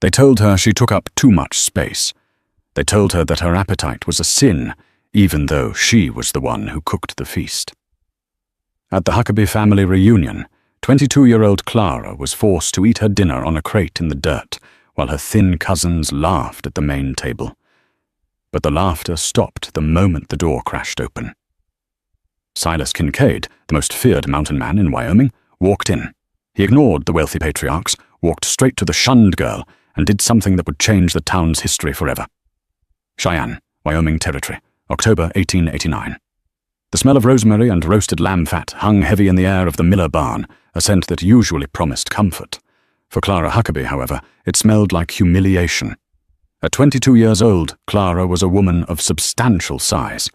They told her she took up too much space. They told her that her appetite was a sin, even though she was the one who cooked the feast. At the Huckabee family reunion, 22-year-old Clara was forced to eat her dinner on a crate in the dirt, while her thin cousins laughed at the main table. But the laughter stopped the moment the door crashed open. Silas Kincaid, the most feared mountain man in Wyoming, walked in. He ignored the wealthy patriarchs, walked straight to the shunned girl, and did something that would change the town's history forever. Cheyenne, Wyoming Territory, October 1889. The smell of rosemary and roasted lamb fat hung heavy in the air of the Miller barn, a scent that usually promised comfort. For Clara Huckabee, however, it smelled like humiliation. At 22 years old, Clara was a woman of substantial size.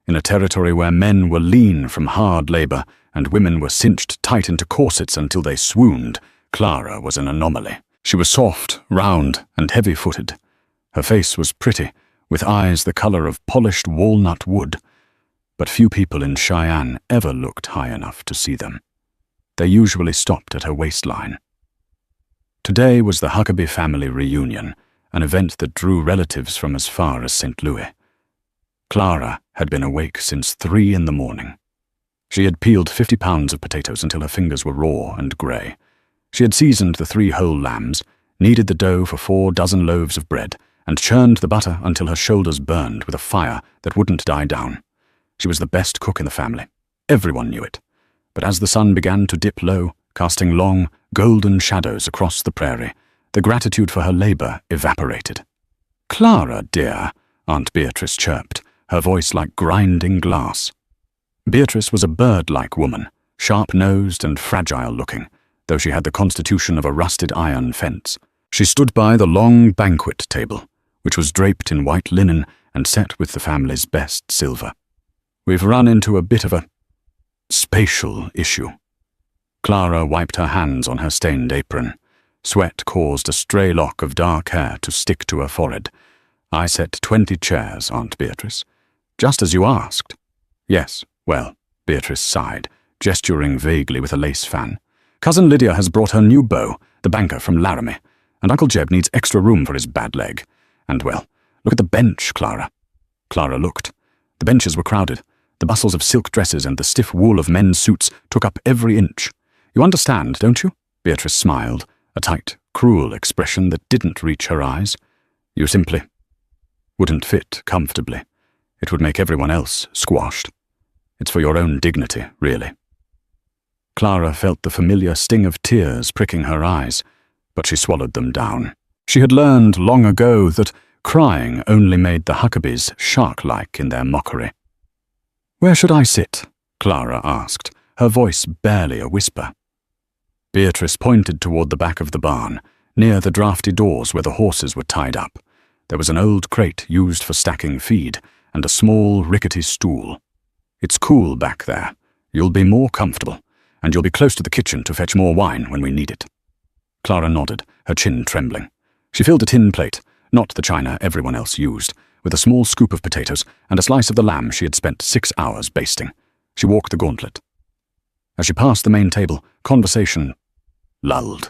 In a territory where men were lean from hard labor and women were cinched tight into corsets until they swooned, Clara was an anomaly. She was soft, round, and heavy-footed. Her face was pretty, with eyes the color of polished walnut wood. But few people in Cheyenne ever looked high enough to see them. They usually stopped at her waistline. Today was the Huckabee family reunion, an event that drew relatives from as far as St. Louis. Clara had been awake since 3 in the morning. She had peeled 50 pounds of potatoes until her fingers were raw and grey. She had seasoned the 3 whole lambs, kneaded the dough for 4 dozen loaves of bread, and churned the butter until her shoulders burned with a fire that wouldn't die down. She was the best cook in the family. Everyone knew it. But as the sun began to dip low, casting long, golden shadows across the prairie, the gratitude for her labor evaporated. "Clara, dear," Aunt Beatrice chirped, her voice like grinding glass. Beatrice was a bird-like woman, sharp-nosed and fragile-looking, though she had the constitution of a rusted iron fence. She stood by the long banquet table, which was draped in white linen and set with the family's best silver. "We've run into a bit of a spatial issue." Clara wiped her hands on her stained apron. Sweat caused a stray lock of dark hair to stick to her forehead. "I set 20 chairs, Aunt Beatrice. Just as you asked." "Yes, well," Beatrice sighed, gesturing vaguely with a lace fan. "Cousin Lydia has brought her new beau, the banker from Laramie, and Uncle Jeb needs extra room for his bad leg. And, well, look at the bench, Clara." Clara looked. The benches were crowded. The bustles of silk dresses and the stiff wool of men's suits took up every inch. "You understand, don't you?" Beatrice smiled, a tight, cruel expression that didn't reach her eyes. "You simply wouldn't fit comfortably. It would make everyone else squashed. It's for your own dignity, really." Clara felt the familiar sting of tears pricking her eyes, but she swallowed them down. She had learned long ago that crying only made the Huckabees shark-like in their mockery. "Where should I sit?" Clara asked, her voice barely a whisper. Beatrice pointed toward the back of the barn, near the drafty doors where the horses were tied up. There was an old crate used for stacking feed, and a small, rickety stool. "It's cool back there. You'll be more comfortable, and you'll be close to the kitchen to fetch more wine when we need it." Clara nodded, her chin trembling. She filled a tin plate, not the china everyone else used, with a small scoop of potatoes and a slice of the lamb she had spent 6 hours basting. She walked the gauntlet. As she passed the main table, conversation lulled.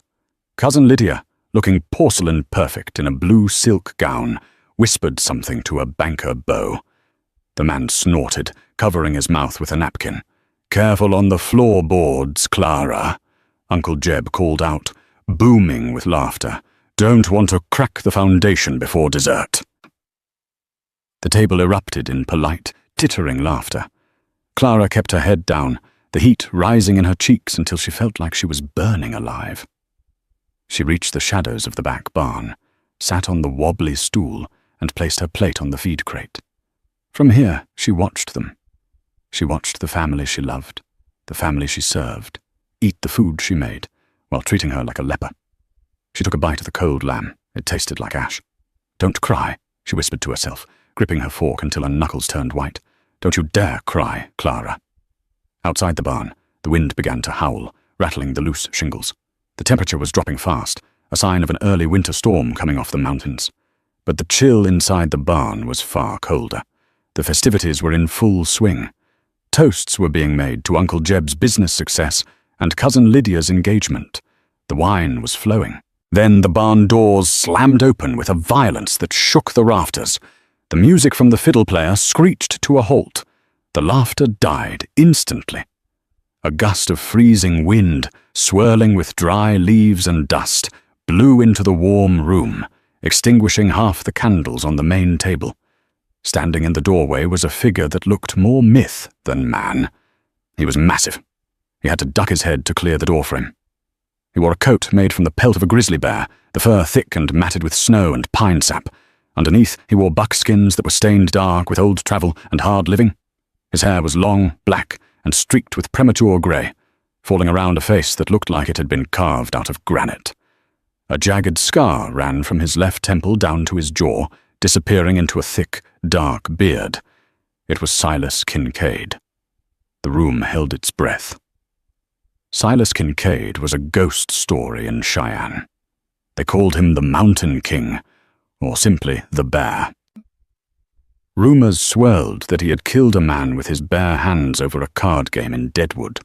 Cousin Lydia, looking porcelain perfect in a blue silk gown, whispered something to a banker beau. The man snorted, covering his mouth with a napkin. "Careful on the floorboards, Clara," Uncle Jeb called out, booming with laughter. "Don't want to crack the foundation before dessert." The table erupted in polite, tittering laughter. Clara kept her head down, the heat rising in her cheeks until she felt like she was burning alive. She reached the shadows of the back barn, sat on the wobbly stool, and placed her plate on the feed crate. From here, she watched them. She watched the family she loved, the family she served, eat the food she made, while treating her like a leper. She took a bite of the cold lamb. It tasted like ash. "Don't cry," she whispered to herself, gripping her fork until her knuckles turned white. "Don't you dare cry, Clara." Outside the barn, the wind began to howl, rattling the loose shingles. The temperature was dropping fast, a sign of an early winter storm coming off the mountains. But the chill inside the barn was far colder. The festivities were in full swing. Toasts were being made to Uncle Jeb's business success and Cousin Lydia's engagement. The wine was flowing. Then the barn doors slammed open with a violence that shook the rafters. The music from the fiddle player screeched to a halt. The laughter died instantly. A gust of freezing wind, swirling with dry leaves and dust, blew into the warm room, extinguishing half the candles on the main table. Standing in the doorway was a figure that looked more myth than man. He was massive. He had to duck his head to clear the doorframe. He wore a coat made from the pelt of a grizzly bear, the fur thick and matted with snow and pine sap. Underneath, he wore buckskins that were stained dark with old travel and hard living. His hair was long, black, and streaked with premature grey, falling around a face that looked like it had been carved out of granite. A jagged scar ran from his left temple down to his jaw, disappearing into a thick, dark beard. It was Silas Kincaid. The room held its breath. Silas Kincaid was a ghost story in Cheyenne. They called him the Mountain King, or simply the Bear. Rumours swirled that he had killed a man with his bare hands over a card game in Deadwood,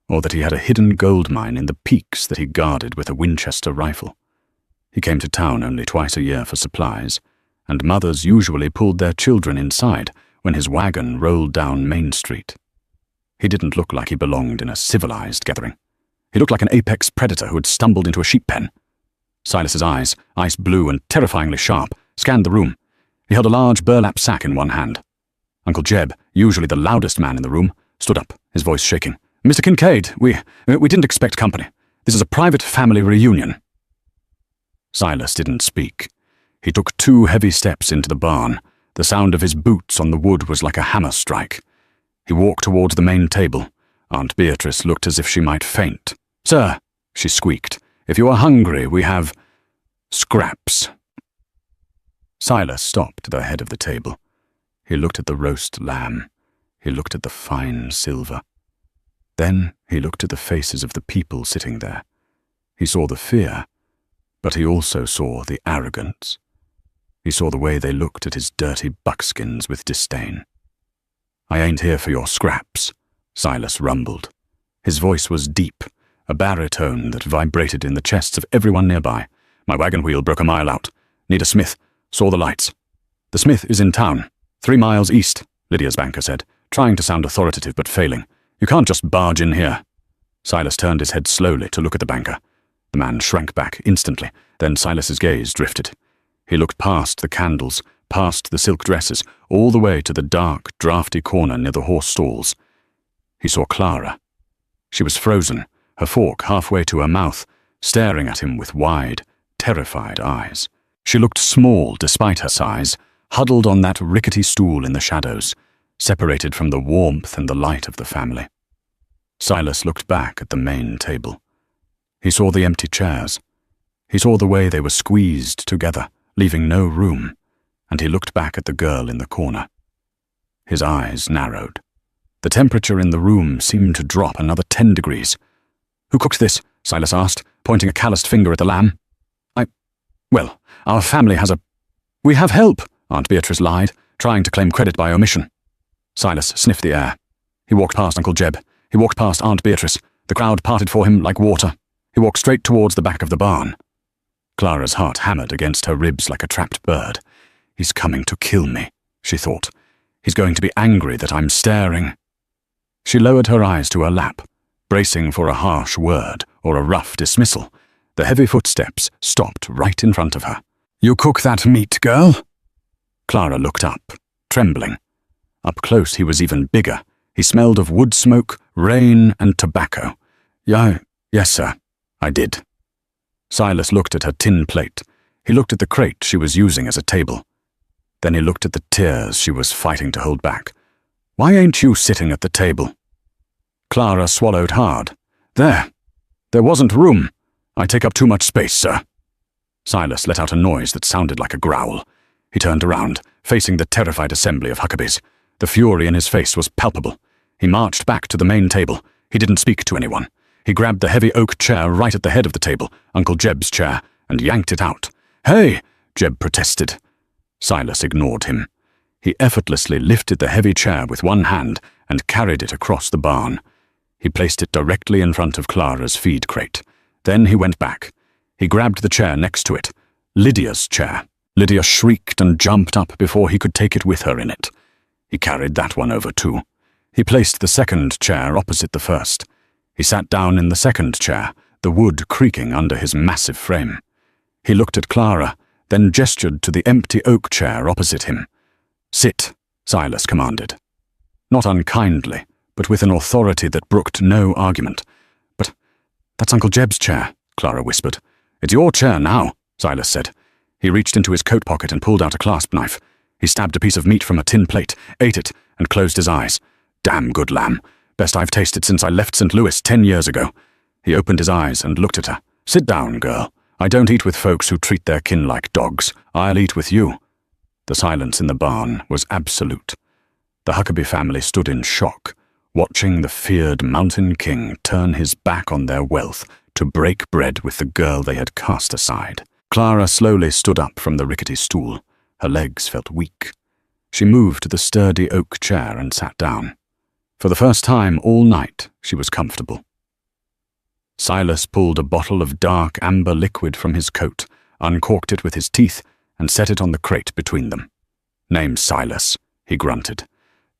or that he had a hidden gold mine in the peaks that he guarded with a Winchester rifle. He came to town only twice a year for supplies, and mothers usually pulled their children inside when his wagon rolled down Main Street. He didn't look like he belonged in a civilized gathering. He looked like an apex predator who had stumbled into a sheep pen. Silas's eyes, ice blue and terrifyingly sharp, scanned the room. He held a large burlap sack in one hand. Uncle Jeb, usually the loudest man in the room, stood up, his voice shaking. "Mr. Kincaid, we didn't expect company. This is a private family reunion." Silas didn't speak. He took 2 heavy steps into the barn. The sound of his boots on the wood was like a hammer strike. He walked towards the main table. Aunt Beatrice looked as if she might faint. "Sir," she squeaked, "if you are hungry, we have scraps." Silas stopped at the head of the table. He looked at the roast lamb. He looked at the fine silver. Then he looked at the faces of the people sitting there. He saw the fear, but he also saw the arrogance. He saw the way they looked at his dirty buckskins with disdain. "I ain't here for your scraps," Silas rumbled. His voice was deep, a baritone that vibrated in the chests of everyone nearby. "My wagon wheel broke a mile out. Need a smith. Saw the lights." "The smith is in town, 3 miles east," Lydia's banker said, trying to sound authoritative but failing. "You can't just barge in here." Silas turned his head slowly to look at the banker. The man shrank back instantly, then Silas's gaze drifted. He looked past the candles, past the silk dresses, all the way to the dark, drafty corner near the horse stalls. He saw Clara. She was frozen, her fork halfway to her mouth, staring at him with wide, terrified eyes. She looked small despite her size, huddled on that rickety stool in the shadows, separated from the warmth and the light of the family. Silas looked back at the main table. He saw the empty chairs. He saw the way they were squeezed together, leaving no room, and he looked back at the girl in the corner. His eyes narrowed. The temperature in the room seemed to drop another 10 degrees. "Who cooked this?" Silas asked, pointing a calloused finger at the lamb. Well, our family has a—" "We have help," Aunt Beatrice lied, trying to claim credit by omission. Silas sniffed the air. He walked past Uncle Jeb. He walked past Aunt Beatrice. The crowd parted for him like water. He walked straight towards the back of the barn. Clara's heart hammered against her ribs like a trapped bird. "He's coming to kill me," she thought. "He's going to be angry that I'm staring." She lowered her eyes to her lap, bracing for a harsh word or a rough dismissal. The heavy footsteps stopped right in front of her. "You cook that meat, girl?" Clara looked up, trembling. Up close he was even bigger. He smelled of wood smoke, rain, and tobacco. Yes, sir, I did." Silas looked at her tin plate. He looked at the crate she was using as a table. Then he looked at the tears she was fighting to hold back. "Why ain't you sitting at the table?" Clara swallowed hard. There wasn't room. I take up too much space, sir." Silas let out a noise that sounded like a growl. He turned around, facing the terrified assembly of Huckabees. The fury in his face was palpable. He marched back to the main table. He didn't speak to anyone. He grabbed the heavy oak chair right at the head of the table, Uncle Jeb's chair, and yanked it out. "Hey!" Jeb protested. Silas ignored him. He effortlessly lifted the heavy chair with one hand and carried it across the barn. He placed it directly in front of Clara's feed crate. Then he went back. He grabbed the chair next to it, Lydia's chair. Lydia shrieked and jumped up before he could take it with her in it. He carried that one over too. He placed the second chair opposite the first. He sat down in the second chair, the wood creaking under his massive frame. He looked at Clara, then gestured to the empty oak chair opposite him. "Sit," Silas commanded. Not unkindly, but with an authority that brooked no argument. "But that's Uncle Jeb's chair," Clara whispered. "It's your chair now," Silas said. He reached into his coat pocket and pulled out a clasp knife. He stabbed a piece of meat from a tin plate, ate it, and closed his eyes. "Damn good lamb. Best I've tasted since I left St. Louis 10 years ago." He opened his eyes and looked at her. "Sit down, girl. I don't eat with folks who treat their kin like dogs. I'll eat with you." The silence in the barn was absolute. The Huckabee family stood in shock, watching the feared Mountain King turn his back on their wealth to break bread with the girl they had cast aside. Clara slowly stood up from the rickety stool. Her legs felt weak. She moved to the sturdy oak chair and sat down. For the first time all night, she was comfortable. Silas pulled a bottle of dark amber liquid from his coat, uncorked it with his teeth, and set it on the crate between them. "Name's Silas," he grunted.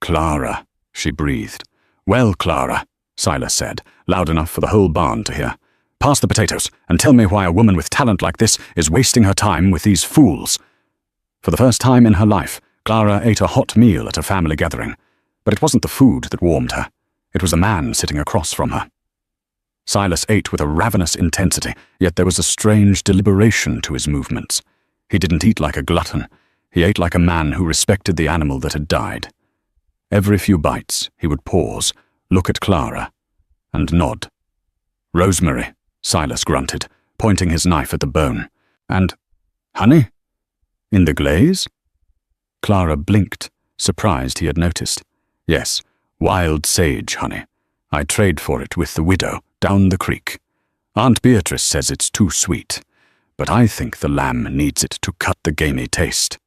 "Clara," she breathed. "Well, Clara," Silas said, loud enough for the whole barn to hear. "Pass the potatoes, and tell me why a woman with talent like this is wasting her time with these fools." For the first time in her life, Clara ate a hot meal at a family gathering. But it wasn't the food that warmed her. It was the man sitting across from her. Silas ate with a ravenous intensity, yet there was a strange deliberation to his movements. He didn't eat like a glutton. He ate like a man who respected the animal that had died. Every few bites, he would pause, look at Clara, and nod. "Rosemary," Silas grunted, pointing his knife at the bone. "And honey? In the glaze?" Clara blinked, surprised he had noticed. "Yes, wild sage honey. I trade for it with the widow down the creek. Aunt Beatrice says it's too sweet, but I think the lamb needs it to cut the gamey taste."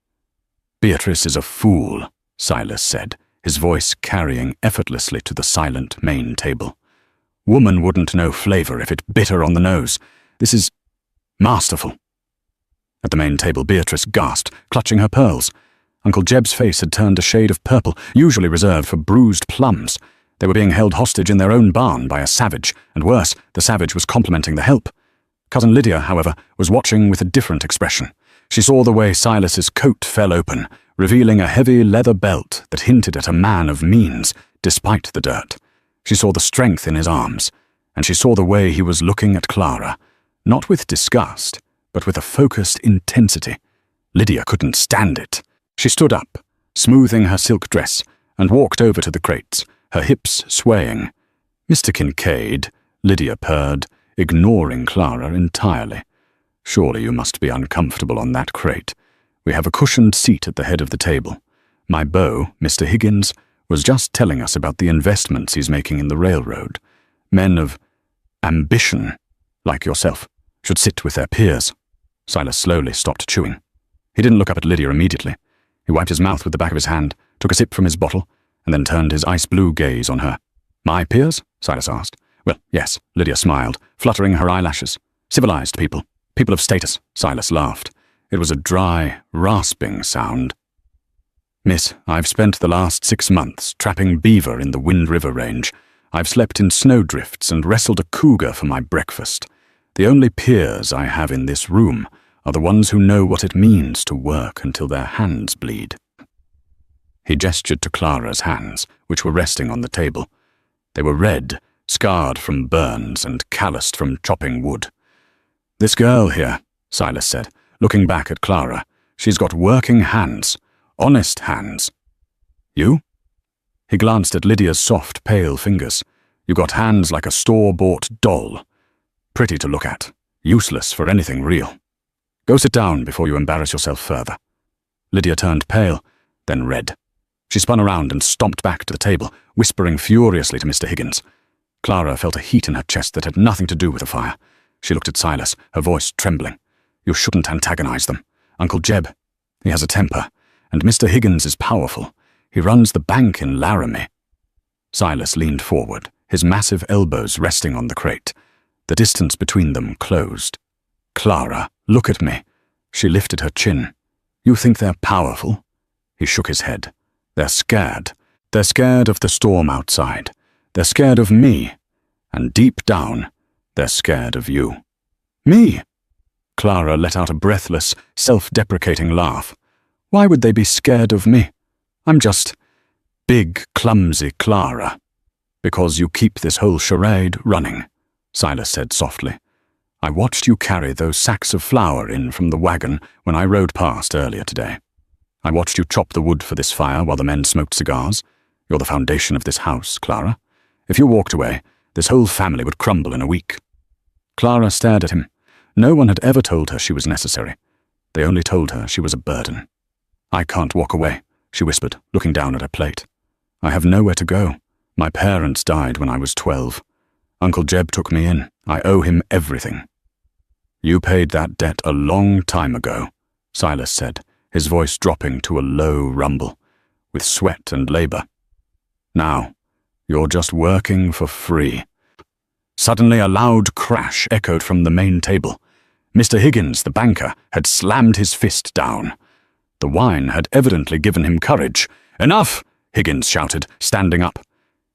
"Beatrice is a fool," Silas said, his voice carrying effortlessly to the silent main table. "Woman wouldn't know flavor if it bit her on the nose. This is masterful." At the main table, Beatrice gasped, clutching her pearls. Uncle Jeb's face had turned a shade of purple, usually reserved for bruised plums. They were being held hostage in their own barn by a savage, and worse, the savage was complimenting the help. Cousin Lydia, however, was watching with a different expression. She saw the way Silas's coat fell open, revealing a heavy leather belt that hinted at a man of means, despite the dirt. She saw the strength in his arms, and she saw the way he was looking at Clara, not with disgust, but with a focused intensity. Lydia couldn't stand it. She stood up, smoothing her silk dress, and walked over to the crates, her hips swaying. "Mr. Kincaid," Lydia purred, ignoring Clara entirely. "Surely you must be uncomfortable on that crate. We have a cushioned seat at the head of the table. My beau, Mr. Higgins, was just telling us about the investments he's making in the railroad. Men of ambition, like yourself, should sit with their peers." Silas slowly stopped chewing. He didn't look up at Lydia immediately. He wiped his mouth with the back of his hand, took a sip from his bottle, and then turned his ice-blue gaze on her. "My peers?" Silas asked. "Well, yes," Lydia smiled, fluttering her eyelashes. "Civilized people. People of status," Silas laughed. It was a dry, rasping sound. "Miss, I've spent the last 6 months trapping beaver in the Wind River Range. I've slept in snowdrifts and wrestled a cougar for my breakfast. The only peers I have in this room are the ones who know what it means to work until their hands bleed." He gestured to Clara's hands, which were resting on the table. They were red, scarred from burns and calloused from chopping wood. "This girl here," Silas said, looking back at Clara, "she's got working hands, honest hands." "You?" He glanced at Lydia's soft, pale fingers. "You got hands like a store-bought doll. Pretty to look at, useless for anything real. Go sit down before you embarrass yourself further." Lydia turned pale, then red. She spun around and stomped back to the table, whispering furiously to Mr. Higgins. Clara felt a heat in her chest that had nothing to do with the fire. She looked at Silas, her voice trembling. "You shouldn't antagonize them. Uncle Jeb, he has a temper, and Mr. Higgins is powerful. He runs the bank in Laramie." Silas leaned forward, his massive elbows resting on the crate. The distance between them closed. Clara, look at me. She lifted her chin. You think they're powerful? He shook his head. They're scared. They're scared of the storm outside. They're scared of me. And deep down, they're scared of you. Me? Clara let out a breathless, self-deprecating laugh. Why would they be scared of me? I'm just big, clumsy Clara. Because you keep this whole charade running, Silas said softly. I watched you carry those sacks of flour in from the wagon when I rode past earlier today. I watched you chop the wood for this fire while the men smoked cigars. You're the foundation of this house, Clara. If you walked away, this whole family would crumble in a week. Clara stared at him. No one had ever told her she was necessary. They only told her she was a burden. I can't walk away, she whispered, looking down at her plate. I have nowhere to go. My parents died when I was 12. Uncle Jeb took me in. I owe him everything. You paid that debt a long time ago, Silas said, his voice dropping to a low rumble, with sweat and labor. Now, you're just working for free. Suddenly a loud crash echoed from the main table. Mr. Higgins, the banker, had slammed his fist down. The wine had evidently given him courage. Enough! Higgins shouted, standing up.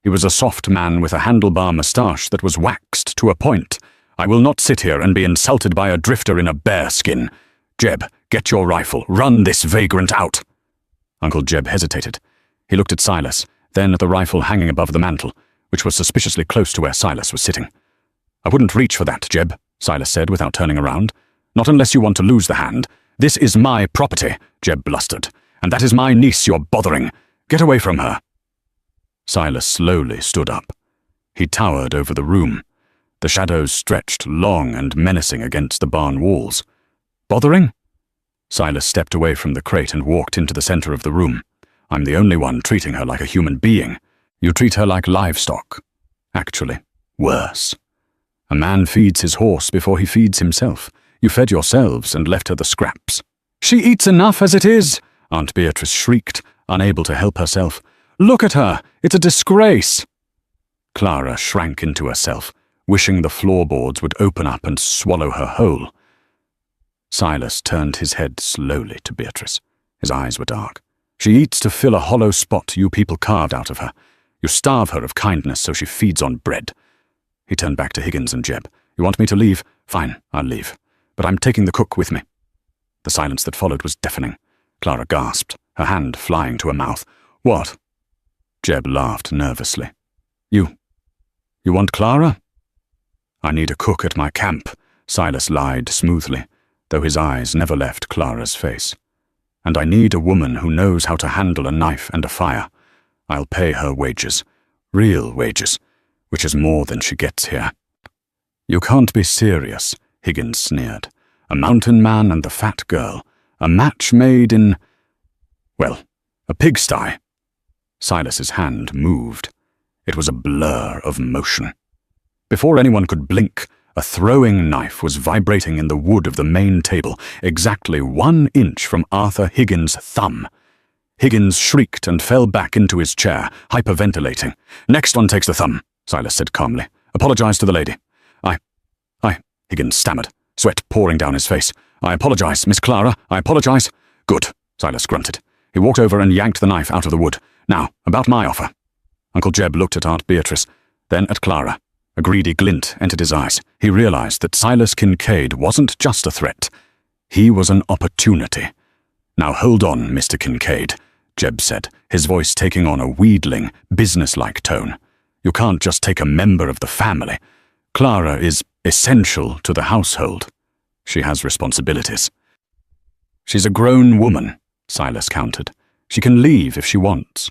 He was a soft man with a handlebar moustache that was waxed to a point. I will not sit here and be insulted by a drifter in a bearskin. Jeb, get your rifle. Run this vagrant out. Uncle Jeb hesitated. He looked at Silas, then at the rifle hanging above the mantel, which was suspiciously close to where Silas was sitting. I wouldn't reach for that, Jeb, Silas said without turning around. Not unless you want to lose the hand. This is my property, Jeb blustered, and that is my niece you're bothering. Get away from her. Silas slowly stood up. He towered over the room. The shadows stretched long and menacing against the barn walls. Bothering? Silas stepped away from the crate and walked into the center of the room. I'm the only one treating her like a human being. You treat her like livestock. Actually, worse. A man feeds his horse before he feeds himself. You fed yourselves and left her the scraps. She eats enough as it is, Aunt Beatrice shrieked, unable to help herself. Look at her! It's a disgrace! Clara shrank into herself, wishing the floorboards would open up and swallow her whole. Silas turned his head slowly to Beatrice. His eyes were dark. She eats to fill a hollow spot you people carved out of her. You starve her of kindness so she feeds on bread. He turned back to Higgins and Jeb. You want me to leave? Fine, I'll leave. But I'm taking the cook with me. The silence that followed was deafening. Clara gasped, her hand flying to her mouth. What? Jeb laughed nervously. You want Clara? I need a cook at my camp, Silas lied smoothly, though his eyes never left Clara's face. And I need a woman who knows how to handle a knife and a fire. I'll pay her wages, real wages, which is more than she gets here. You can't be serious, Higgins sneered. A mountain man and the fat girl, a match made in, well, a pigsty. Silas's hand moved. It was a blur of motion. Before anyone could blink, a throwing knife was vibrating in the wood of the main table, exactly 1 inch from Arthur Higgins' thumb. Higgins shrieked and fell back into his chair, hyperventilating. Next one takes the thumb, Silas said calmly. Apologize to the lady. Higgins stammered, sweat pouring down his face. I apologize, Miss Clara, I apologize. Good, Silas grunted. He walked over and yanked the knife out of the wood. Now, about my offer. Uncle Jeb looked at Aunt Beatrice, then at Clara. A greedy glint entered his eyes. He realized that Silas Kincaid wasn't just a threat. He was an opportunity. Now hold on, Mr. Kincaid, Jeb said, his voice taking on a wheedling, businesslike tone. You can't just take a member of the family. Clara is essential to the household. She has responsibilities. She's a grown woman, Silas countered. She can leave if she wants.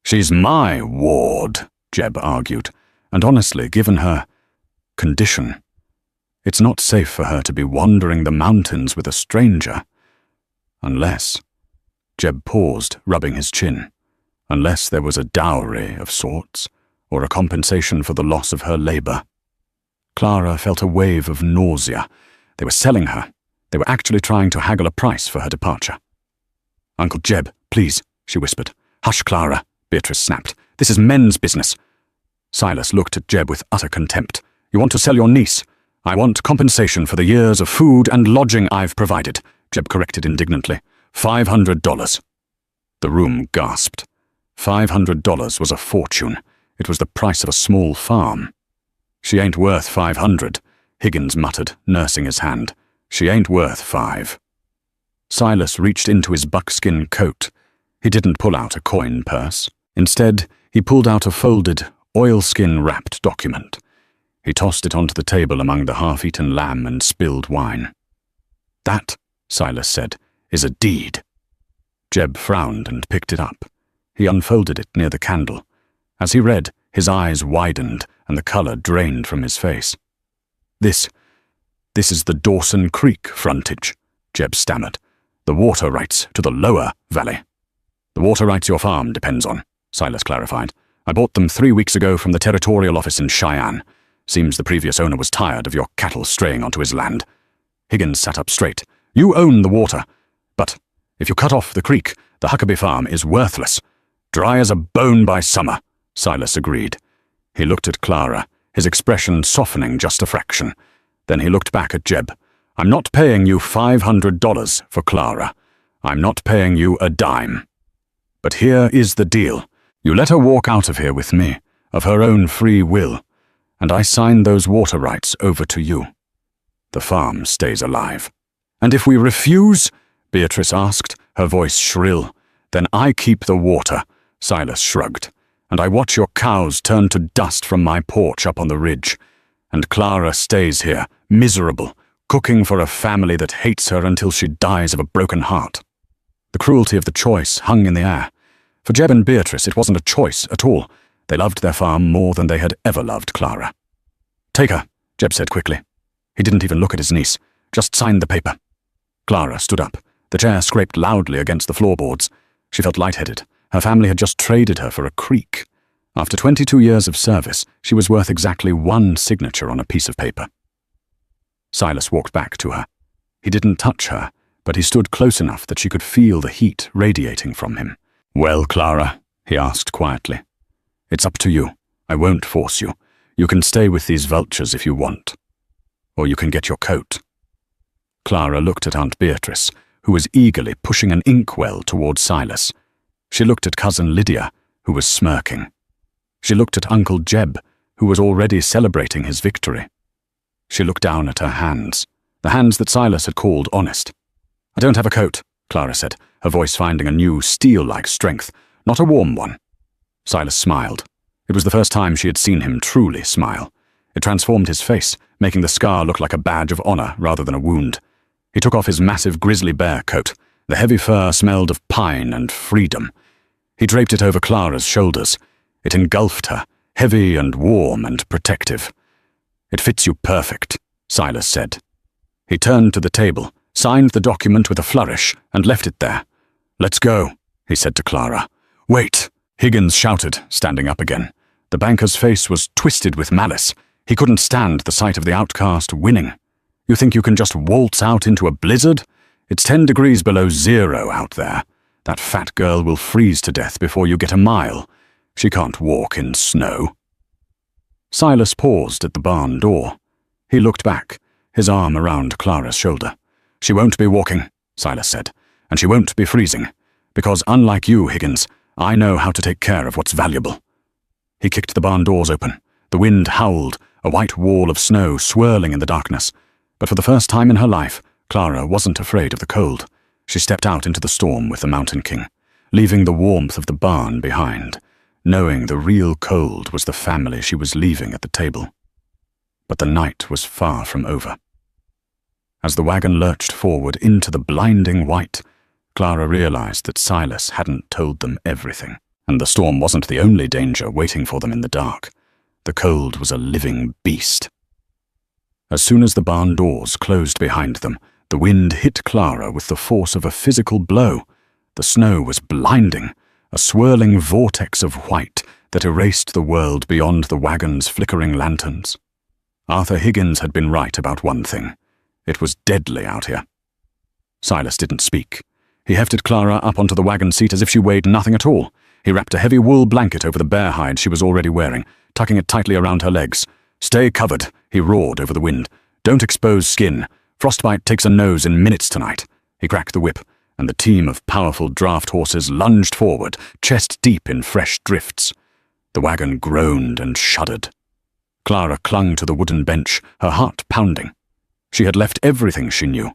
She's my ward, Jeb argued, and honestly, given her condition, it's not safe for her to be wandering the mountains with a stranger. Unless, Jeb paused, rubbing his chin, unless there was a dowry of sorts, or a compensation for the loss of her labor. Clara felt a wave of nausea. They were selling her. They were actually trying to haggle a price for her departure. Uncle Jeb, please, she whispered. Hush, Clara, Beatrice snapped. This is men's business. Silas looked at Jeb with utter contempt. You want to sell your niece? I want compensation for the years of food and lodging I've provided, Jeb corrected indignantly. $500. The room gasped. $500 was a fortune. It was the price of a small farm. She ain't worth 500, Higgins muttered, nursing his hand. She ain't worth 5. Silas reached into his buckskin coat. He didn't pull out a coin purse. Instead, he pulled out a folded, oilskin-wrapped document. He tossed it onto the table among the half-eaten lamb and spilled wine. That, Silas said, is a deed. Jeb frowned and picked it up. He unfolded it near the candle. As he read, his eyes widened and the color drained from his face. This is the Dawson Creek frontage, Jeb stammered. The water rights to the lower valley. The water rights your farm depends on, Silas clarified. I bought them 3 weeks ago from the territorial office in Cheyenne. Seems the previous owner was tired of your cattle straying onto his land. Higgins sat up straight. You own the water. But if you cut off the creek, the Huckabee farm is worthless. Dry as a bone by summer, Silas agreed. He looked at Clara, his expression softening just a fraction. Then he looked back at Jeb. I'm not paying you $500 for Clara. I'm not paying you a dime. But here is the deal. You let her walk out of here with me, of her own free will, and I sign those water rights over to you. The farm stays alive. And if we refuse, Beatrice asked, her voice shrill, then I keep the water, Silas shrugged, and I watch your cows turn to dust from my porch up on the ridge. And Clara stays here, miserable, cooking for a family that hates her until she dies of a broken heart. The cruelty of the choice hung in the air. For Jeb and Beatrice, it wasn't a choice at all. They loved their farm more than they had ever loved Clara. Take her, Jeb said quickly. He didn't even look at his niece, just signed the paper. Clara stood up. The chair scraped loudly against the floorboards. She felt lightheaded. Her family had just traded her for a creek. After 22 years of service, she was worth exactly 1 signature on a piece of paper. Silas walked back to her. He didn't touch her, but he stood close enough that she could feel the heat radiating from him. Well, Clara, he asked quietly. It's up to you. I won't force you. You can stay with these vultures if you want. Or you can get your coat. Clara looked at Aunt Beatrice, who was eagerly pushing an inkwell towards Silas. She looked at Cousin Lydia, who was smirking. She looked at Uncle Jeb, who was already celebrating his victory. She looked down at her hands, the hands that Silas had called honest. I don't have a coat, Clara said, her voice finding a new steel-like strength, not a warm one. Silas smiled. It was the first time she had seen him truly smile. It transformed his face, making the scar look like a badge of honor rather than a wound. He took off his massive grizzly bear coat. The heavy fur smelled of pine and freedom. He draped it over Clara's shoulders. It engulfed her, heavy and warm and protective. It fits you perfect, Silas said. He turned to the table, signed the document with a flourish, and left it there. Let's go, he said to Clara. Wait, Higgins shouted, standing up again. The banker's face was twisted with malice. He couldn't stand the sight of the outcast winning. You think you can just waltz out into a blizzard? It's 10 degrees below zero out there. That fat girl will freeze to death before you get a mile. She can't walk in snow. Silas paused at the barn door. He looked back, his arm around Clara's shoulder. She won't be walking, Silas said, and she won't be freezing, because unlike you, Higgins, I know how to take care of what's valuable. He kicked the barn doors open. The wind howled, a white wall of snow swirling in the darkness. But for the first time in her life, Clara wasn't afraid of the cold. She stepped out into the storm with the Mountain King, leaving the warmth of the barn behind, knowing the real cold was the family she was leaving at the table. But the night was far from over. As the wagon lurched forward into the blinding white, Clara realized that Silas hadn't told them everything, and the storm wasn't the only danger waiting for them in the dark. The cold was a living beast. As soon as the barn doors closed behind them, the wind hit Clara with the force of a physical blow. The snow was blinding, a swirling vortex of white that erased the world beyond the wagon's flickering lanterns. Arthur Higgins had been right about one thing. It was deadly out here. Silas didn't speak. He hefted Clara up onto the wagon seat as if she weighed nothing at all. He wrapped a heavy wool blanket over the bear hide she was already wearing, tucking it tightly around her legs. Stay covered, he roared over the wind. Don't expose skin. Frostbite takes a nose in minutes tonight." He cracked the whip, and the team of powerful draft horses lunged forward, chest deep in fresh drifts. The wagon groaned and shuddered. Clara clung to the wooden bench, her heart pounding. She had left everything she knew.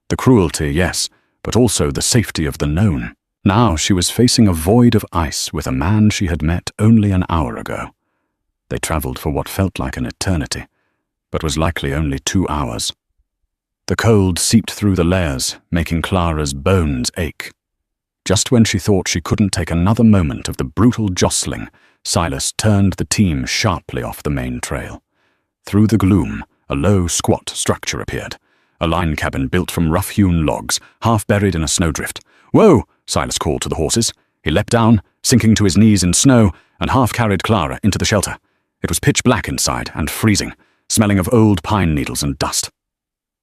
The cruelty, yes, but also the safety of the known. Now she was facing a void of ice with a man she had met only an hour ago. They travelled for what felt like an eternity, but was likely only 2 hours. The cold seeped through the layers, making Clara's bones ache. Just when she thought she couldn't take another moment of the brutal jostling, Silas turned the team sharply off the main trail. Through the gloom, a low, squat structure appeared. A line cabin built from rough-hewn logs, half buried in a snowdrift. "Whoa!" Silas called to the horses. He leapt down, sinking to his knees in snow, and half-carried Clara into the shelter. It was pitch black inside and freezing, smelling of old pine needles and dust.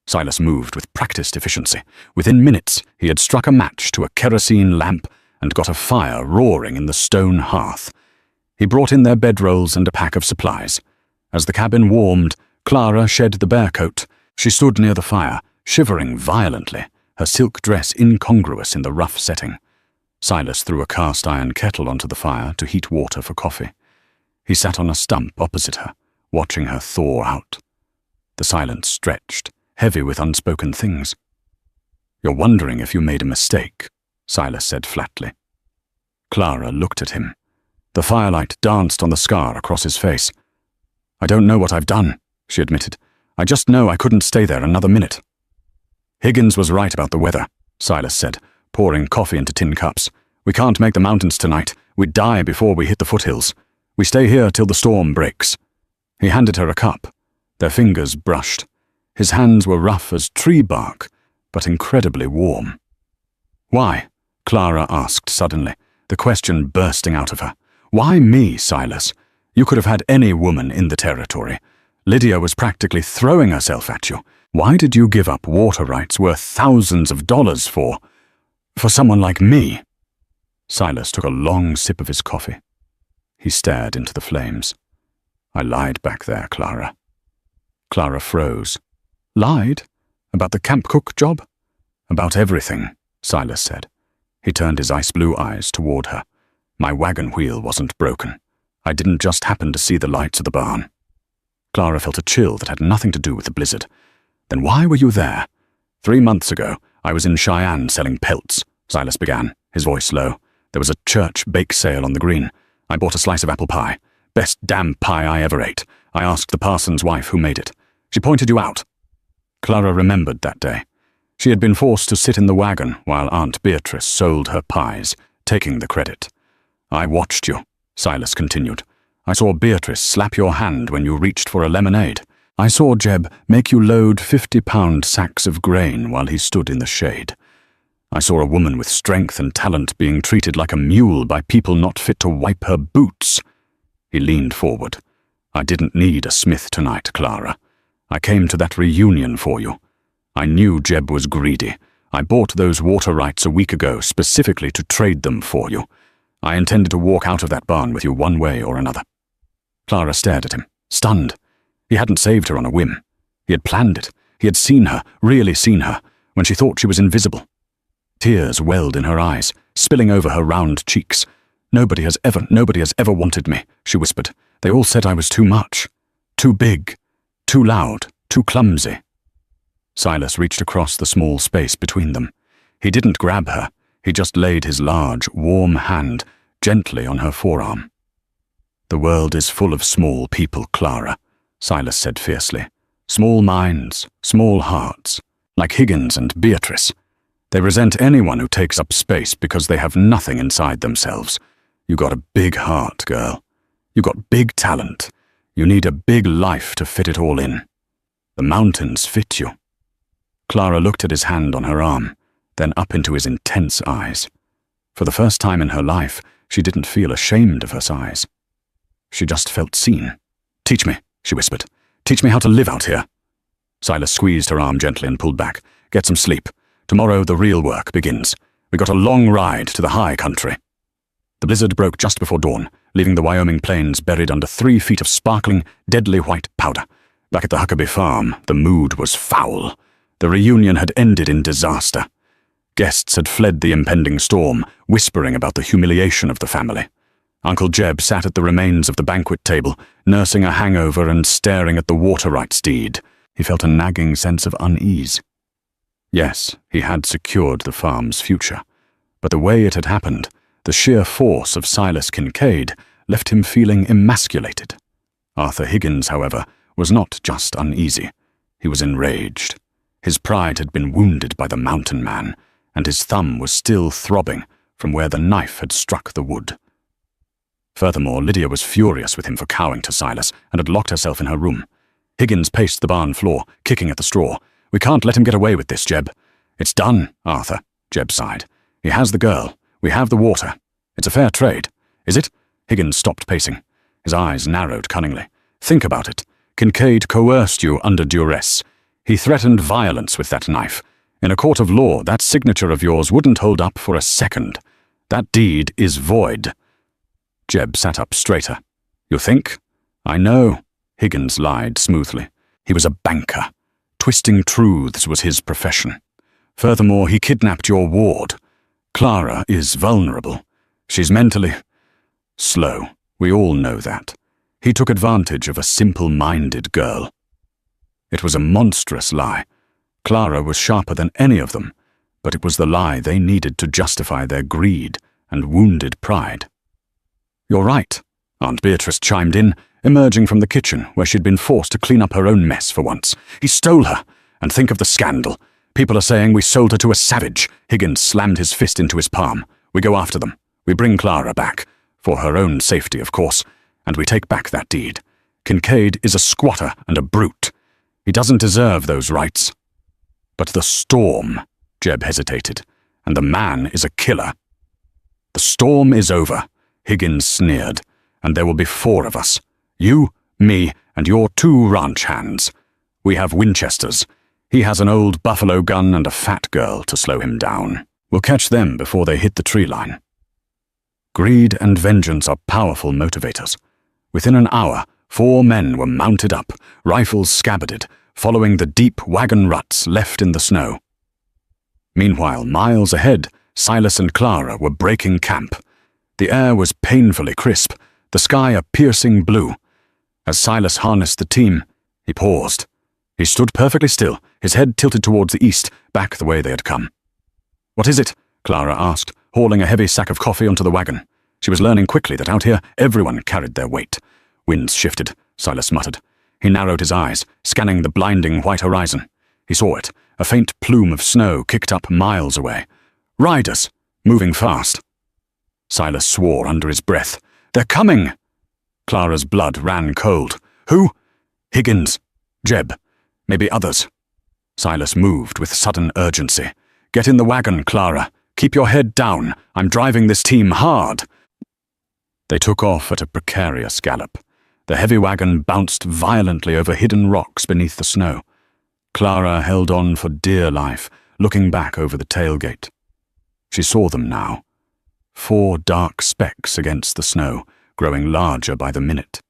Silas moved with practiced efficiency. Within minutes, he had struck a match to a kerosene lamp and got a fire roaring in the stone hearth. He brought in their bedrolls and a pack of supplies. As the cabin warmed, Clara shed the bear coat. She stood near the fire, shivering violently, her silk dress incongruous in the rough setting. Silas threw a cast-iron kettle onto the fire to heat water for coffee. He sat on a stump opposite her, watching her thaw out. The silence stretched, heavy with unspoken things. "You're wondering if you made a mistake," Silas said flatly. Clara looked at him. The firelight danced on the scar across his face. "I don't know what I've done," she admitted. "I just know I couldn't stay there another minute." "Higgins was right about the weather," Silas said, pouring coffee into tin cups. "We can't make the mountains tonight. We'd die before we hit the foothills. We stay here till the storm breaks." He handed her a cup. Their fingers brushed. His hands were rough as tree bark, but incredibly warm. "Why?" Clara asked suddenly, the question bursting out of her. "Why me, Silas? You could have had any woman in the territory. Lydia was practically throwing herself at you. Why did you give up water rights worth thousands of dollars for someone like me?" Silas took a long sip of his coffee. He stared into the flames. "I lied back there, Clara." Clara froze. "Lied? About the camp cook job?" "About everything," Silas said. He turned his ice-blue eyes toward her. "My wagon wheel wasn't broken. I didn't just happen to see the lights of the barn." Clara felt a chill that had nothing to do with the blizzard. "Then why were you there?" "3 months ago, I was in Cheyenne selling pelts," Silas began, his voice low. "There was a church bake sale on the green. I bought a slice of apple pie. Best damn pie I ever ate. I asked the parson's wife who made it. She pointed you out." Clara remembered that day. She had been forced to sit in the wagon while Aunt Beatrice sold her pies, taking the credit. "I watched you," Silas continued. "I saw Beatrice slap your hand when you reached for a lemonade. I saw Jeb make you load 50-pound sacks of grain while he stood in the shade. I saw a woman with strength and talent being treated like a mule by people not fit to wipe her boots." He leaned forward. "I didn't need a Smith tonight, Clara. I came to that reunion for you. I knew Jeb was greedy. I bought those water rights a week ago specifically to trade them for you. I intended to walk out of that barn with you one way or another." Clara stared at him, stunned. He hadn't saved her on a whim. He had planned it. He had seen her, really seen her, when she thought she was invisible. Tears welled in her eyes, spilling over her round cheeks. Nobody has ever wanted me," she whispered. "They all said I was too much. Too big. Too loud. Too clumsy." Silas reached across the small space between them. He didn't grab her. He just laid his large, warm hand gently on her forearm. "The world is full of small people, Clara," Silas said fiercely. "Small minds, small hearts, like Higgins and Beatrice. They resent anyone who takes up space because they have nothing inside themselves. You got a big heart, girl. You got big talent. You need a big life to fit it all in. The mountains fit you." Clara looked at his hand on her arm, then up into his intense eyes. For the first time in her life, she didn't feel ashamed of her size. She just felt seen. "Teach me," she whispered. "Teach me how to live out here." Silas squeezed her arm gently and pulled back. "Get some sleep. Tomorrow the real work begins. We got a long ride to the high country." The blizzard broke just before dawn, leaving the Wyoming plains buried under 3 feet of sparkling, deadly white powder. Back at the Huckabee farm, the mood was foul. The reunion had ended in disaster. Guests had fled the impending storm, whispering about the humiliation of the family. Uncle Jeb sat at the remains of the banquet table, nursing a hangover and staring at the water rights deed. He felt a nagging sense of unease. Yes, he had secured the farm's future, but the way it had happened, the sheer force of Silas Kincaid, left him feeling emasculated. Arthur Higgins, however, was not just uneasy. He was enraged. His pride had been wounded by the mountain man, and his thumb was still throbbing from where the knife had struck the wood. Furthermore, Lydia was furious with him for cowing to Silas and had locked herself in her room. Higgins paced the barn floor, kicking at the straw. "We can't let him get away with this, Jeb." "It's done, Arthur," Jeb sighed. "He has the girl. We have the water. It's a fair trade." "Is it?" Higgins stopped pacing. His eyes narrowed cunningly. "Think about it. Kincaid coerced you under duress. He threatened violence with that knife. In a court of law, that signature of yours wouldn't hold up for a second. That deed is void." Jeb sat up straighter. "You think?" "I know," Higgins lied smoothly. He was a banker. Twisting truths was his profession. "Furthermore, he kidnapped your ward. Clara is vulnerable. She's mentally slow. We all know that. He took advantage of a simple-minded girl." It was a monstrous lie. Clara was sharper than any of them, but it was the lie they needed to justify their greed and wounded pride. "You're right," Aunt Beatrice chimed in, emerging from the kitchen where she'd been forced to clean up her own mess for once. "He stole her, and think of the scandal. People are saying we sold her to a savage." Higgins slammed his fist into his palm. "We go after them. We bring Clara back, for her own safety, of course, and we take back that deed. Kincaid is a squatter and a brute. He doesn't deserve those rights." "But the storm," Jeb hesitated, "and the man is a killer." "The storm is over," Higgins sneered, "and there will be 4 of us. You, me, and your 2 ranch hands. We have Winchesters. He has an old buffalo gun and a fat girl to slow him down. We'll catch them before they hit the tree line." Greed and vengeance are powerful motivators. Within an hour, 4 men were mounted up, rifles scabbarded, following the deep wagon ruts left in the snow. Meanwhile, miles ahead, Silas and Clara were breaking camp. The air was painfully crisp, the sky a piercing blue. As Silas harnessed the team, he paused. He stood perfectly still, his head tilted towards the east, back the way they had come. "What is it?" Clara asked, hauling a heavy sack of coffee onto the wagon. She was learning quickly that out here, everyone carried their weight. Winds shifted, Silas muttered. He narrowed his eyes, scanning the blinding white horizon. He saw it, a faint plume of snow kicked up miles away. "Riders, moving fast." Silas swore under his breath. "They're coming!" Clara's blood ran cold. "Who?" "Higgins. Jeb. Maybe others." Silas moved with sudden urgency. "Get in the wagon, Clara. Keep your head down. I'm driving this team hard." They took off at a precarious gallop. The heavy wagon bounced violently over hidden rocks beneath the snow. Clara held on for dear life, looking back over the tailgate. She saw them now. 4 dark specks against the snow, growing larger by the minute.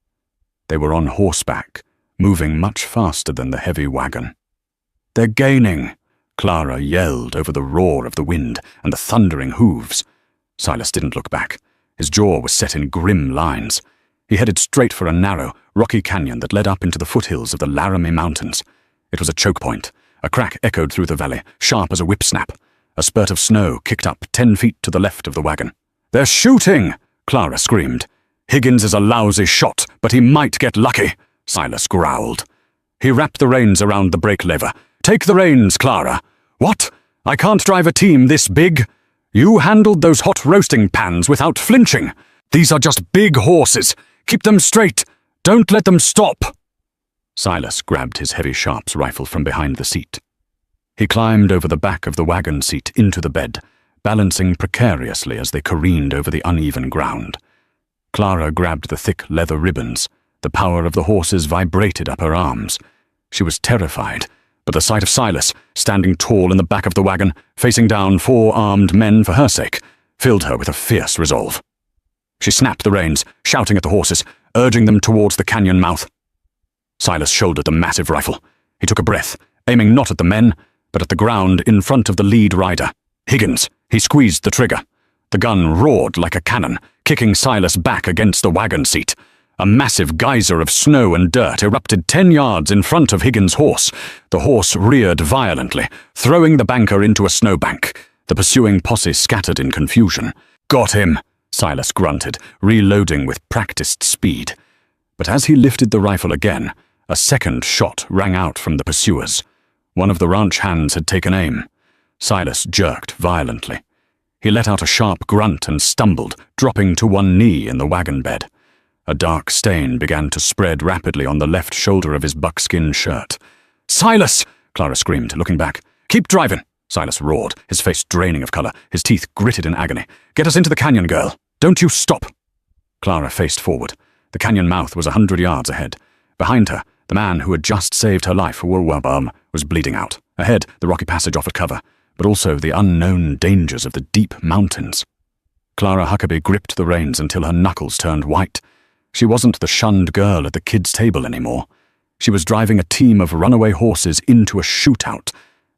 They were on horseback, moving much faster than the heavy wagon. "They're gaining!" Clara yelled over the roar of the wind and the thundering hooves. Silas didn't look back. His jaw was set in grim lines. He headed straight for a narrow, rocky canyon that led up into the foothills of the Laramie Mountains. It was a choke point. A crack echoed through the valley, sharp as a whip snap. A spurt of snow kicked up 10 feet to the left of the wagon. "They're shooting!" Clara screamed. "Higgins is a lousy shot, but he might get lucky," Silas growled. He wrapped the reins around the brake lever. "Take the reins, Clara." "What? I can't drive a team this big." "You handled those hot roasting pans without flinching. These are just big horses. Keep them straight. Don't let them stop." Silas grabbed his heavy sharps rifle from behind the seat. He climbed over the back of the wagon seat into the bed, balancing precariously as they careened over the uneven ground. Clara grabbed the thick leather ribbons. The power of the horses vibrated up her arms. She was terrified, but the sight of Silas, standing tall in the back of the wagon, facing down 4 armed men for her sake, filled her with a fierce resolve. She snapped the reins, shouting at the horses, urging them towards the canyon mouth. Silas shouldered the massive rifle. He took a breath, aiming not at the men, but at the ground in front of the lead rider. Higgins. He squeezed the trigger. The gun roared like a cannon, kicking Silas back against the wagon seat. A massive geyser of snow and dirt erupted 10 yards in front of Higgins' horse. The horse reared violently, throwing the banker into a snowbank. The pursuing posse scattered in confusion. "Got him," Silas grunted, reloading with practiced speed. But as he lifted the rifle again, a second shot rang out from the pursuers. One of the ranch hands had taken aim. Silas jerked violently. He let out a sharp grunt and stumbled, dropping to one knee in the wagon bed. A dark stain began to spread rapidly on the left shoulder of his buckskin shirt. "Silas!" Clara screamed, looking back. "Keep driving!" Silas roared, his face draining of color, his teeth gritted in agony. "Get us into the canyon, girl! Don't you stop!" Clara faced forward. The canyon mouth was 100 yards ahead. Behind her, the man who had just saved her life was bleeding out. Ahead, the rocky passage offered cover, but also the unknown dangers of the deep mountains. Clara Huckabee gripped the reins until her knuckles turned white. She wasn't the shunned girl at the kids' table anymore. She was driving a team of runaway horses into a shootout,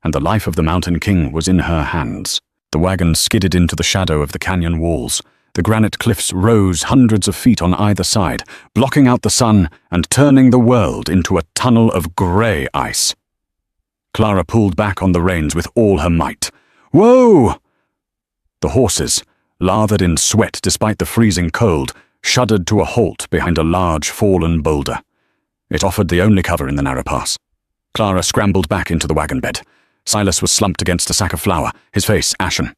and the life of the Mountain King was in her hands. The wagon skidded into the shadow of the canyon walls. The granite cliffs rose hundreds of feet on either side, blocking out the sun and turning the world into a tunnel of grey ice. Clara pulled back on the reins with all her might. "Whoa!" The horses, lathered in sweat despite the freezing cold, shuddered to a halt behind a large fallen boulder. It offered the only cover in the narrow pass. Clara scrambled back into the wagon bed. Silas was slumped against a sack of flour, his face ashen.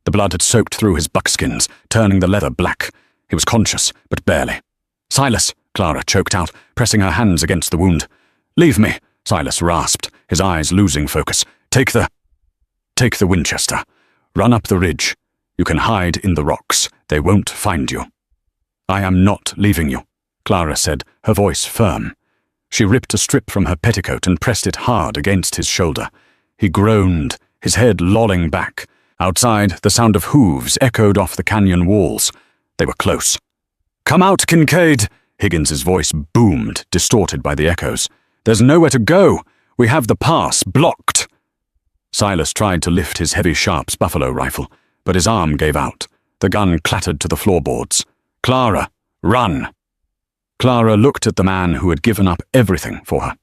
The blood had soaked through his buckskins, turning the leather black. He was conscious, but barely. "Silas!" Clara choked out, pressing her hands against the wound. "Leave me!" Silas rasped, his eyes losing focus. Take the Winchester. Run up the ridge. You can hide in the rocks. They won't find you." "I am not leaving you," Clara said, her voice firm. She ripped a strip from her petticoat and pressed it hard against his shoulder. He groaned, his head lolling back. Outside, the sound of hooves echoed off the canyon walls. They were close. "Come out, Kincaid!" Higgins's voice boomed, distorted by the echoes. "There's nowhere to go. We have the pass blocked." Silas tried to lift his heavy Sharps buffalo rifle, but his arm gave out. The gun clattered to the floorboards. "Clara, run!" Clara looked at the man who had given up everything for her.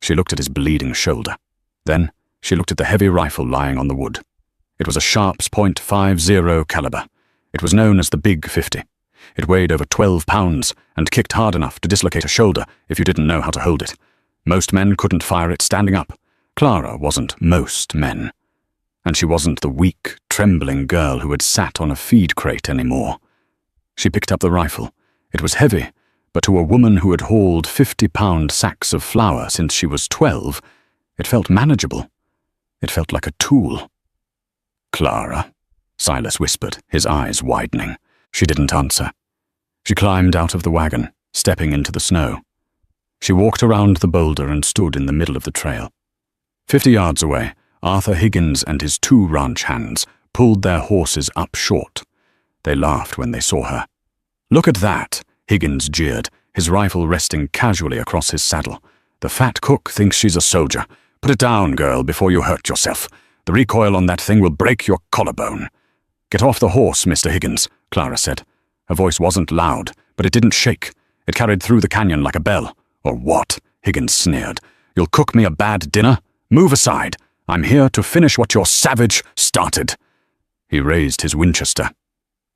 She looked at his bleeding shoulder. Then she looked at the heavy rifle lying on the wood. It was a Sharps .50 caliber. It was known as the Big 50. It weighed over 12 pounds and kicked hard enough to dislocate a shoulder if you didn't know how to hold it. Most men couldn't fire it standing up. Clara wasn't most men. And she wasn't the weak, trembling girl who had sat on a feed crate anymore. She picked up the rifle. It was heavy, but to a woman who had hauled 50-pound sacks of flour since she was 12, it felt manageable. It felt like a tool. "Clara," Silas whispered, his eyes widening. She didn't answer. She climbed out of the wagon, stepping into the snow. She walked around the boulder and stood in the middle of the trail. 50 yards away, Arthur Higgins and his 2 ranch hands pulled their horses up short. They laughed when they saw her. "Look at that," Higgins jeered, his rifle resting casually across his saddle. "The fat cook thinks she's a soldier. Put it down, girl, before you hurt yourself. The recoil on that thing will break your collarbone." "Get off the horse, Mr. Higgins," Clara said. Her voice wasn't loud, but it didn't shake. It carried through the canyon like a bell. "Or what?" Higgins sneered. "You'll cook me a bad dinner? Move aside. I'm here to finish what your savage started." He raised his Winchester.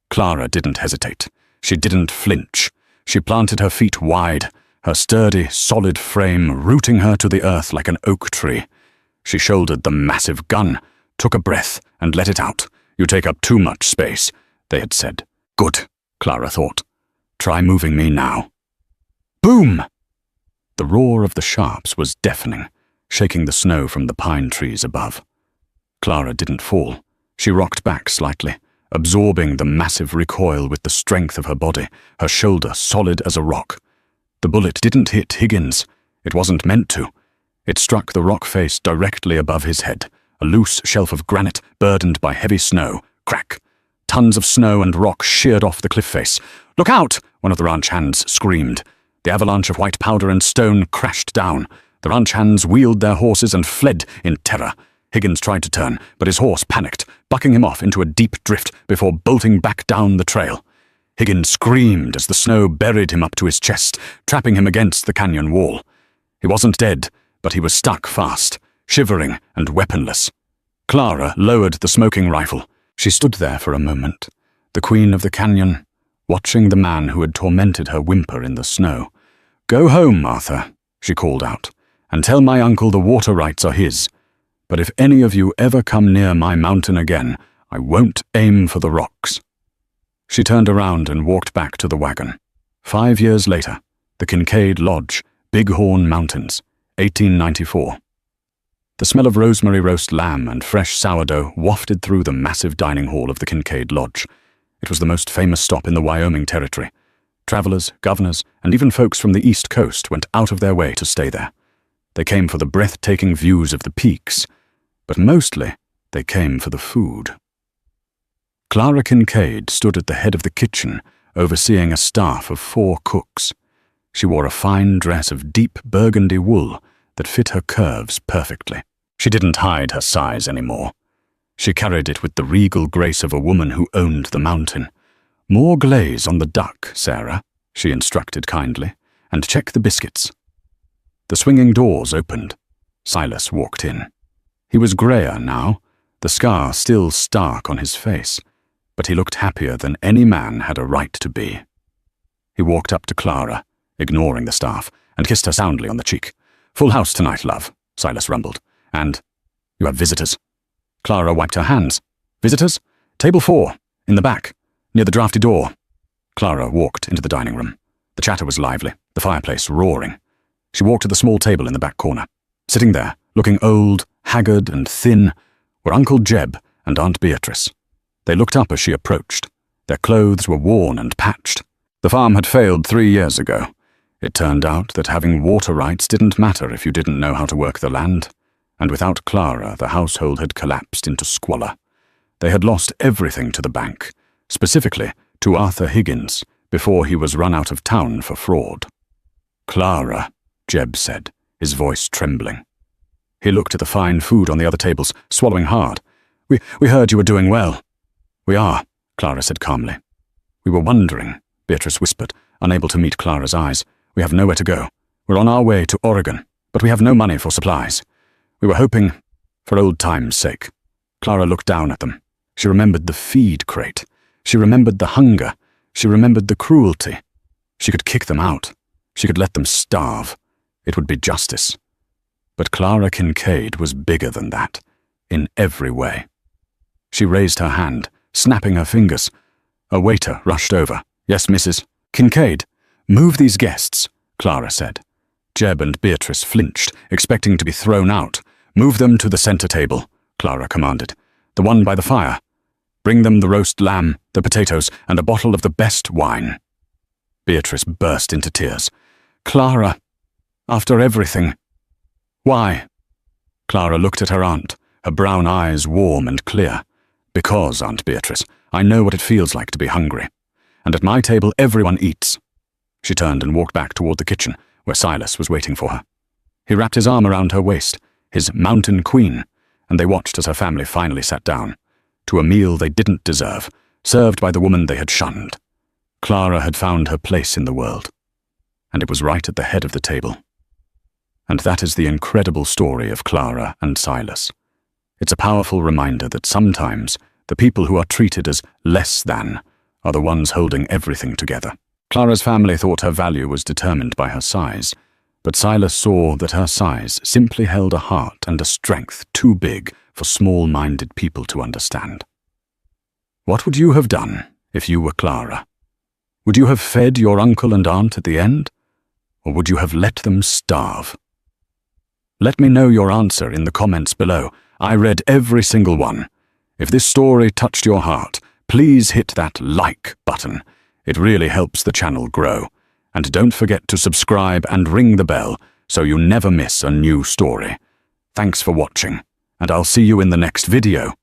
Clara didn't hesitate. She didn't flinch. She planted her feet wide, her sturdy, solid frame rooting her to the earth like an oak tree. She shouldered the massive gun, took a breath, and let it out. "You take up too much space," they had said. "Good," Clara thought. "Try moving me now." Boom! The roar of the Sharps was deafening, shaking the snow from the pine trees above. Clara didn't fall. She rocked back slightly, absorbing the massive recoil with the strength of her body, her shoulder solid as a rock. The bullet didn't hit Higgins. It wasn't meant to. It struck the rock face directly above his head, a loose shelf of granite burdened by heavy snow. Crack! Tons of snow and rock sheared off the cliff face. "Look out!" one of the ranch hands screamed. The avalanche of white powder and stone crashed down. The ranch hands wheeled their horses and fled in terror. Higgins tried to turn, but his horse panicked, bucking him off into a deep drift before bolting back down the trail. Higgins screamed as the snow buried him up to his chest, trapping him against the canyon wall. He wasn't dead, but he was stuck fast, shivering and weaponless. Clara lowered the smoking rifle. She stood there for a moment, the queen of the canyon, watching the man who had tormented her whimper in the snow. "Go home, Arthur," she called out, "and tell my uncle the water rights are his. But if any of you ever come near my mountain again, I won't aim for the rocks." She turned around and walked back to the wagon. 5 years later, the Kincaid Lodge, Bighorn Mountains, 1894. The smell of rosemary roast lamb and fresh sourdough wafted through the massive dining hall of the Kincaid Lodge. It was the most famous stop in the Wyoming Territory. Travelers, governors, and even folks from the East Coast went out of their way to stay there. They came for the breathtaking views of the peaks, but mostly they came for the food. Clara Kincaid stood at the head of the kitchen, overseeing a staff of 4 cooks. She wore a fine dress of deep burgundy wool that fit her curves perfectly. She didn't hide her size anymore. She carried it with the regal grace of a woman who owned the mountain. "More glaze on the duck, Sarah," she instructed kindly, "and check the biscuits." The swinging doors opened. Silas walked in. He was grayer now, the scar still stark on his face, but he looked happier than any man had a right to be. He walked up to Clara, ignoring the staff, and kissed her soundly on the cheek. "Full house tonight, love," Silas rumbled. "And you have visitors." Clara wiped her hands. "Visitors? Table 4, in the back, near the drafty door." Clara walked into the dining room. The chatter was lively, the fireplace roaring. She walked to the small table in the back corner. Sitting there, looking old, haggard, and thin, were Uncle Jeb and Aunt Beatrice. They looked up as she approached. Their clothes were worn and patched. The farm had failed 3 years ago. It turned out that having water rights didn't matter if you didn't know how to work the land. And without Clara, the household had collapsed into squalor. They had lost everything to the bank, specifically to Arthur Higgins, before he was run out of town for fraud. "Clara," Jeb said, his voice trembling. He looked at the fine food on the other tables, swallowing hard. We heard you were doing well." "We are," Clara said calmly. "We were wondering," Beatrice whispered, unable to meet Clara's eyes. "We have nowhere to go. We're on our way to Oregon, but we have no money for supplies. We were hoping, for old time's sake." Clara looked down at them. She remembered the feed crate. She remembered the hunger. She remembered the cruelty. She could kick them out. She could let them starve. It would be justice. But Clara Kincaid was bigger than that, in every way. She raised her hand, snapping her fingers. A waiter rushed over. "Yes, Mrs. Kincaid, move these guests," Clara said. Jeb and Beatrice flinched, expecting to be thrown out. "Move them to the center table," Clara commanded. "The one by the fire. Bring them the roast lamb, the potatoes, and a bottle of the best wine." Beatrice burst into tears. "Clara, after everything. Why?" Clara looked at her aunt, her brown eyes warm and clear. "Because, Aunt Beatrice, I know what it feels like to be hungry. And at my table everyone eats." She turned and walked back toward the kitchen, where Silas was waiting for her. He wrapped his arm around her waist, his mountain queen, and they watched as her family finally sat down, to a meal they didn't deserve, served by the woman they had shunned. Clara had found her place in the world, and it was right at the head of the table. And that is the incredible story of Clara and Silas. It's a powerful reminder that sometimes the people who are treated as less than are the ones holding everything together. Clara's family thought her value was determined by her size, but Silas saw that her size simply held a heart and a strength too big for small-minded people to understand. What would you have done if you were Clara? Would you have fed your uncle and aunt at the end, or would you have let them starve? Let me know your answer in the comments below. I read every single one. If this story touched your heart, please hit that like button. It really helps the channel grow. And don't forget to subscribe and ring the bell so you never miss a new story. Thanks for watching, and I'll see you in the next video.